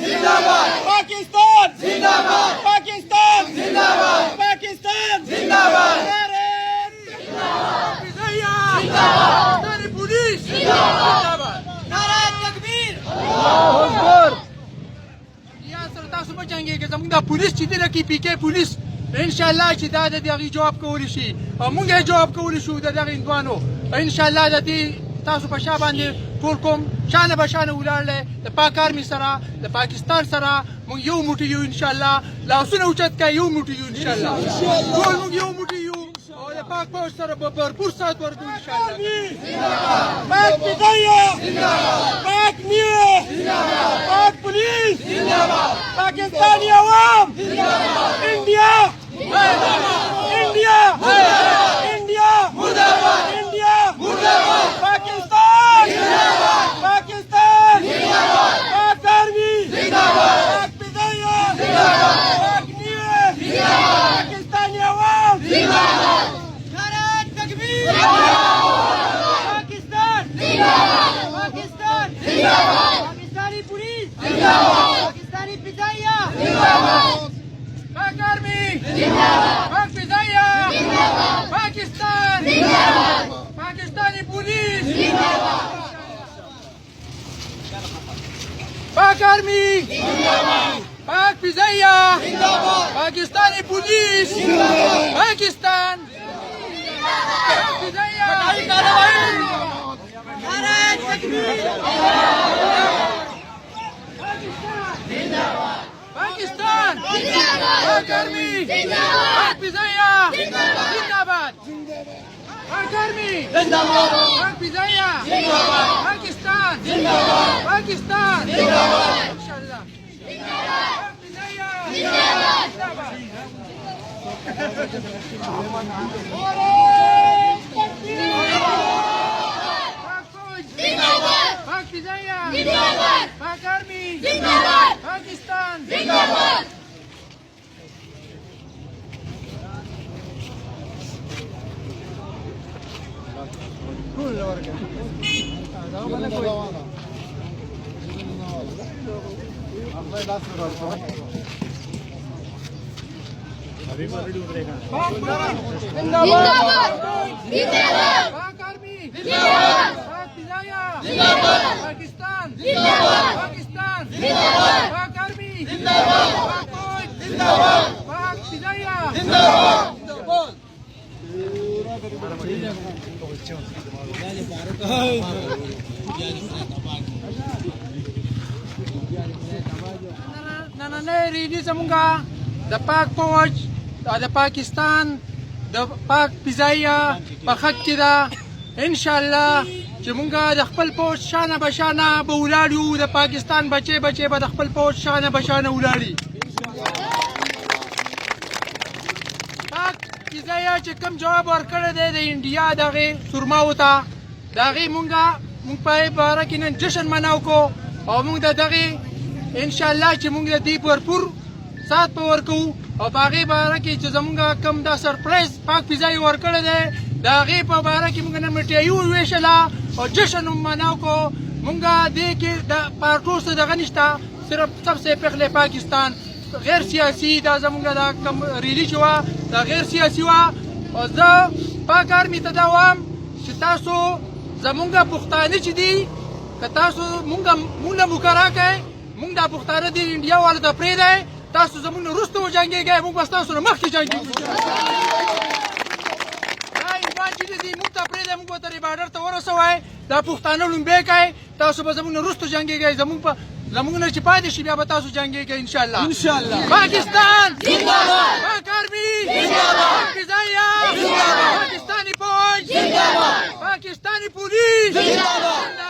जिंदाबाद पाकिस्तान जिंदाबाद पाकिस्तान जिंदाबाद पाकिस्तान जिंदाबाद जिंदाबाद पुलिस जिंदाबाद नारा तकबीर अल्लाहू अकबर या सरता सुबह चाहेंगे कि जमुना पुलिस चिदे की पीके पुलिस इंशाल्लाह چې دا د دې جواب کولی شي او موږ یې جواب کولی شو د دغه هندوانو انشاءالله د دې تاسو په شا باندې ټول کوم شانه بشانه ولاړل د پاک آرمي سره د پاکستان سره موږ یو موټی یو انشاءالله لاسونه اوچت کا یو موټی یو انشاءالله ټول موږ یو موټی یو او د پاک پوش سره به भरपूर साथ ورکو انشاءالله پاک فدایه زنده‌باد پاک نیو زنده‌باد پاک پولیس زنده‌باد پاکستانی عوام زنده‌باد انډیا इंडिया इंडिया मुर्दाबाद इंडिया मुर्दाबाद पाकिस्तान जिंदाबाद पाकिस्तान जिंदाबाद पाक आर्मी जिंदाबाद पाक फिदाइया जिंदाबाद पाक न्यूज़ जिंदाबाद पाकिस्तानी आवाम जिंदाबाद नारा तकबीर पाकिस्तान जिंदाबाद पाकिस्तान जिंदाबाद पाकिस्तानी पुलिस जिंदाबाद पाकिस्तानी फिदाइया जिंदाबाद पाक आर्मी जिंदाबाद पाक फिदाइया जिंदाबाद पाकिस्तान जिंदाबाद पाकिस्तानी पुलिस जिंदाबाद पाक आर्मी जिंदाबाद पाक फिदाइया जिंदाबाद पाकिस्तानी पुलिस जिंदाबाद पाकिस्तान पाक फिदाइया नारा तकबीर पाकिस्तान पाक आर्मी पाक फिदाइया जिंदाबाद पाक आर्मी पाक फिदाइया पाकिस्तान पाकिस्तान इंशाल्लाह पाक फिदाइया पाक फिदाइया पाक आर्मी पाकिस्तान जिंदाबाद पाक आर्मी पाक फिदाइया पाकिस्तान पाकिस्तान पाक आर्मी पाक फौज पाक फिदाइया نننۍ ریلي زمونږه د پاک فوج د پاکستان د پاک فضاییه په خط کې ده انشاءالله چې مونږه د خپل فوج شانه بشانه به ولاړ یو د پاکستان بچې بچې به د خپل فوج شانه بشانه ولاړي پاک فضاییه چې کوم جواب ورکړی دی د انډیا دغې سورماوو ته د هغې مونږ په باره کې نن جشن مناو کو او مونږ د دغې انشاءالله چې مونږ د دې भरपूर سات په ورکو او په هغې باره کې چې زمونږ کوم دا سرپرایز پاک فضایي ورکړی دی د هغې په باره کې مونږ نن مټیایي وویشله او جشن مناو کو مونږ دې کې د پارټو څه دغه نشته صرف सबसे पहले पाकिस्तान غیر سیاسي دا زمونږ دا کوم ریلي چې وه دا غیر سیاسي وه او زه پاک آرمي ته دا وایم چې تاسو زمونږ پښتانه چې دي که تاسو مونږ له مقرره کړئ مونږ دا پښتانه دي انډیا والو ته پرېږدئ تاسو زمونږ نه وروسته وجنګېږئ مونږ به ستاسو نه مخکې جنګېږو دا هندوان چې دي مونږ ته پرېږدئ مونږ به ترې باډر ته ورسوئ دا پښتانه لومبی کړئ تاسو به زمونږ نه وروسته جنګېږئ زمونږ نه چې پاتې شي بیا به تاسو جنګېږئ انشاءالله پاکستان زنده‌باد پاک آرمي زنده‌باد پاک فضاییه زنده‌باد پاکستانی فوج زنده‌باد پاکستانی پولیس زنده‌باد